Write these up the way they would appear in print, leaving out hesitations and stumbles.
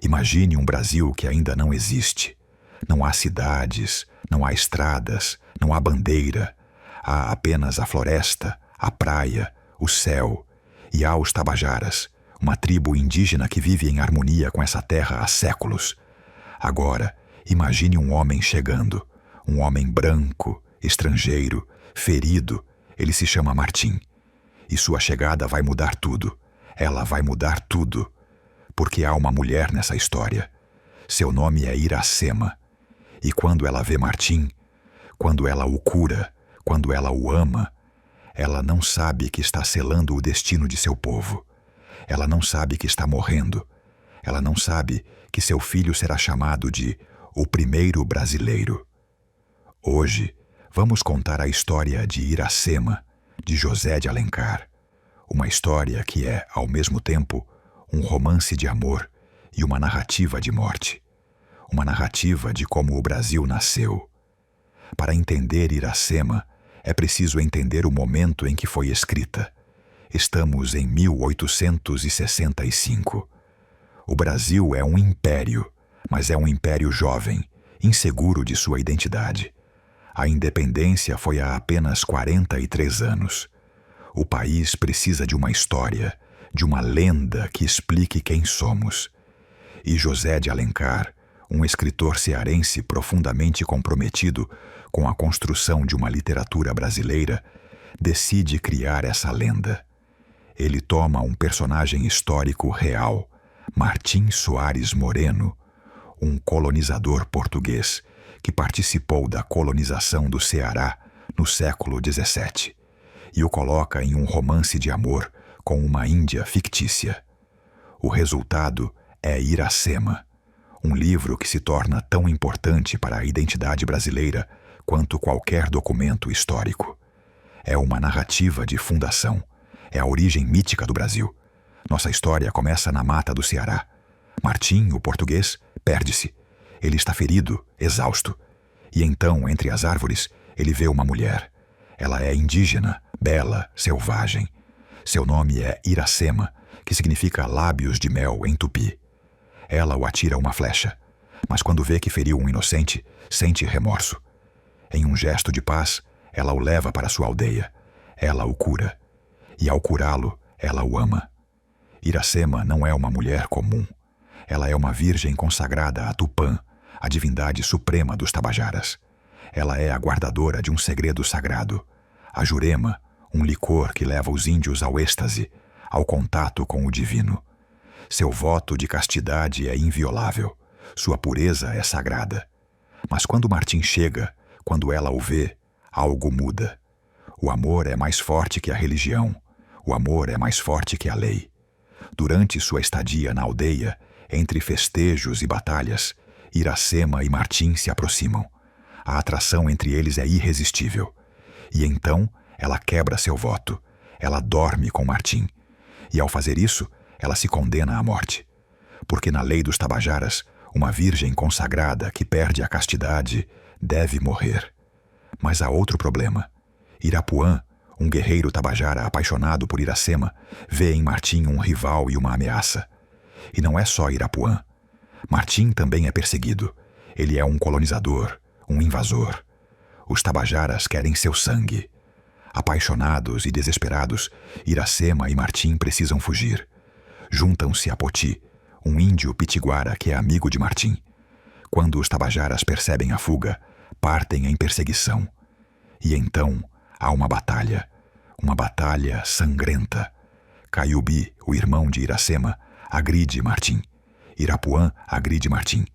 Imagine um Brasil que ainda não existe. Não há cidades, não há estradas, não há bandeira. Há apenas a floresta, a praia, o céu. E há os Tabajaras, uma tribo indígena que vive em harmonia com essa terra há séculos. Agora, imagine um homem chegando, um homem branco, estrangeiro, ferido. Ele se chama Martim. E sua chegada vai mudar tudo. Ela vai mudar tudo. Porque há uma mulher nessa história. Seu nome é Iracema. E quando ela vê Martim, quando ela o cura, quando ela o ama, ela não sabe que está selando o destino de seu povo. Ela não sabe que está morrendo. Ela não sabe que seu filho será chamado de o primeiro brasileiro. Hoje, vamos contar a história de Iracema, de José de Alencar. Uma história que é, ao mesmo tempo, um romance de amor e uma narrativa de morte. Uma narrativa de como o Brasil nasceu. Para entender Iracema, é preciso entender o momento em que foi escrita. Estamos em 1865. O Brasil é um império, mas é um império jovem, inseguro de sua identidade. A independência foi há apenas 43 anos. O país precisa de uma história, de uma lenda que explique quem somos. E José de Alencar, um escritor cearense profundamente comprometido com a construção de uma literatura brasileira, decide criar essa lenda. Ele toma um personagem histórico real, Martim Soares Moreno, um colonizador português que participou da colonização do Ceará no século XVII, e o coloca em um romance de amor com uma índia fictícia. O resultado é Iracema, um livro que se torna tão importante para a identidade brasileira quanto qualquer documento histórico. É uma narrativa de fundação, é a origem mítica do Brasil. Nossa história começa na mata do Ceará. Martim, o português, perde-se. Ele está ferido, exausto. E então, entre as árvores, ele vê uma mulher. Ela é indígena, bela, selvagem. Seu nome é Iracema, que significa lábios de mel em tupi. Ela o atira uma flecha, mas quando vê que feriu um inocente, sente remorso. Em um gesto de paz, ela o leva para sua aldeia. Ela o cura. E ao curá-lo, ela o ama. Iracema não é uma mulher comum. Ela é uma virgem consagrada a Tupã, a divindade suprema dos Tabajaras. Ela é a guardadora de um segredo sagrado, a Jurema, um licor que leva os índios ao êxtase, ao contato com o divino. Seu voto de castidade é inviolável, sua pureza é sagrada. Mas quando Martim chega, quando ela o vê, algo muda. O amor é mais forte que a religião, o amor é mais forte que a lei. Durante sua estadia na aldeia, entre festejos e batalhas, Iracema e Martim se aproximam. A atração entre eles é irresistível. E então, ela quebra seu voto. Ela dorme com Martim. E ao fazer isso, ela se condena à morte. Porque na lei dos Tabajaras, uma virgem consagrada que perde a castidade deve morrer. Mas há outro problema. Irapuã, um guerreiro tabajara apaixonado por Iracema, vê em Martim um rival e uma ameaça. E não é só Irapuã. Martim também é perseguido. Ele é um colonizador, um invasor. Os Tabajaras querem seu sangue. Apaixonados e desesperados, Iracema e Martim precisam fugir. Juntam-se a Poti, um índio pitiguara que é amigo de Martim. Quando os Tabajaras percebem a fuga, partem em perseguição. E então há uma batalha sangrenta. Caiubi, o irmão de Iracema, agride Martim. Irapuã agride Martim.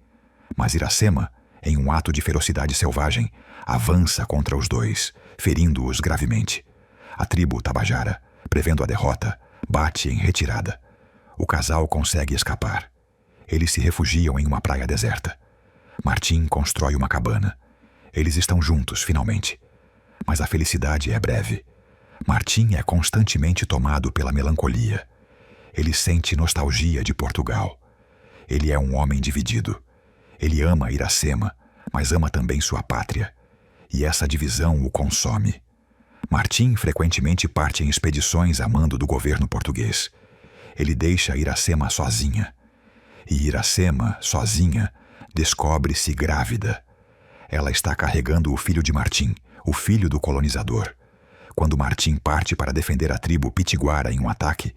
Mas Iracema, em um ato de ferocidade selvagem, avança contra os dois, ferindo-os gravemente. A tribo Tabajara, prevendo a derrota, bate em retirada. O casal consegue escapar. Eles se refugiam em uma praia deserta. Martim constrói uma cabana. Eles estão juntos, finalmente. Mas a felicidade é breve. Martim é constantemente tomado pela melancolia. Ele sente nostalgia de Portugal. Ele é um homem dividido. Ele ama Iracema, mas ama também sua pátria. E essa divisão o consome. Martim frequentemente parte em expedições a mando do governo português. Ele deixa Iracema sozinha. E Iracema, sozinha, descobre-se grávida. Ela está carregando o filho de Martim, o filho do colonizador. Quando Martim parte para defender a tribo pitiguara em um ataque,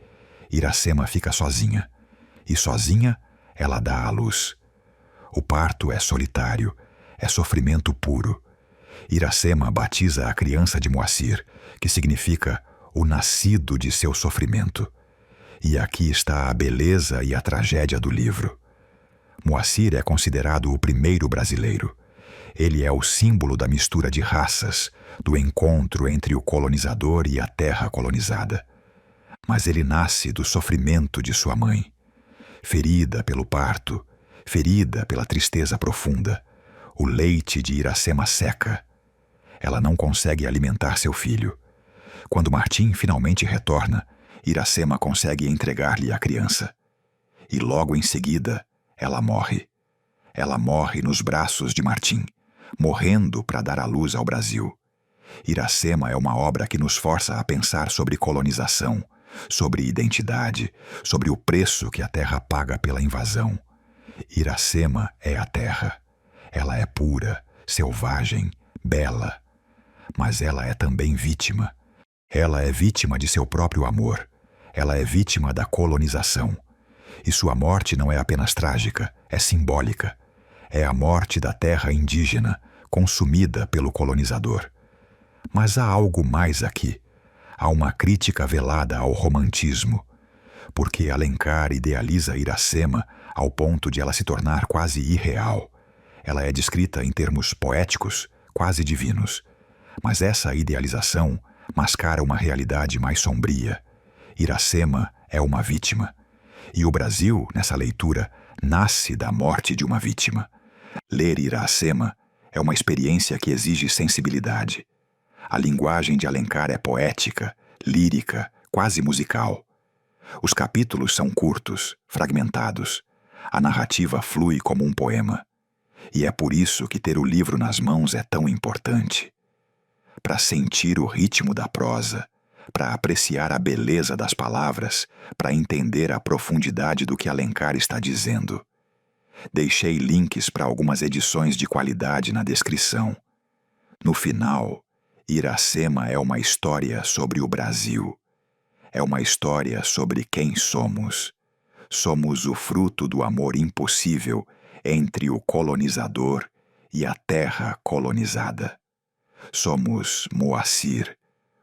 Iracema fica sozinha. E sozinha, ela dá à luz. O parto é solitário, é sofrimento puro. Iracema batiza a criança de Moacir, que significa o nascido de seu sofrimento. E aqui está a beleza e a tragédia do livro. Moacir é considerado o primeiro brasileiro. Ele é o símbolo da mistura de raças, do encontro entre o colonizador e a terra colonizada. Mas ele nasce do sofrimento de sua mãe. Ferida pelo parto, ferida pela tristeza profunda, o leite de Iracema seca. Ela não consegue alimentar seu filho. Quando Martim finalmente retorna, Iracema consegue entregar-lhe a criança. E logo em seguida, ela morre. Ela morre nos braços de Martim, morrendo para dar à luz ao Brasil. Iracema é uma obra que nos força a pensar sobre colonização, sobre identidade, sobre o preço que a terra paga pela invasão. Iracema é a terra. Ela é pura, selvagem, bela. Mas ela é também vítima. Ela é vítima de seu próprio amor. Ela é vítima da colonização. E sua morte não é apenas trágica, é simbólica. É a morte da terra indígena, consumida pelo colonizador. Mas há algo mais aqui. Há uma crítica velada ao romantismo, porque Alencar idealiza Iracema ao ponto de ela se tornar quase irreal. Ela é descrita em termos poéticos, quase divinos. Mas essa idealização mascara uma realidade mais sombria. Iracema é uma vítima. E o Brasil, nessa leitura, nasce da morte de uma vítima. Ler Iracema é uma experiência que exige sensibilidade. A linguagem de Alencar é poética, lírica, quase musical. Os capítulos são curtos, fragmentados. A narrativa flui como um poema. E é por isso que ter o livro nas mãos é tão importante. Para sentir o ritmo da prosa, para apreciar a beleza das palavras, para entender a profundidade do que Alencar está dizendo. Deixei links para algumas edições de qualidade na descrição. No final, Iracema é uma história sobre o Brasil. É uma história sobre quem somos. Somos o fruto do amor impossível entre o colonizador e a terra colonizada. Somos Moacir,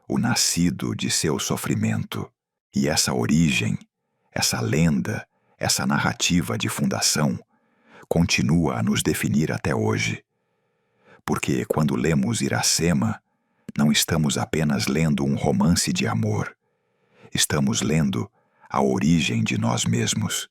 o nascido de seu sofrimento. E essa origem, essa lenda, essa narrativa de fundação, continua a nos definir até hoje. Porque quando lemos Iracema, não estamos apenas lendo um romance de amor. Estamos lendo a origem de nós mesmos.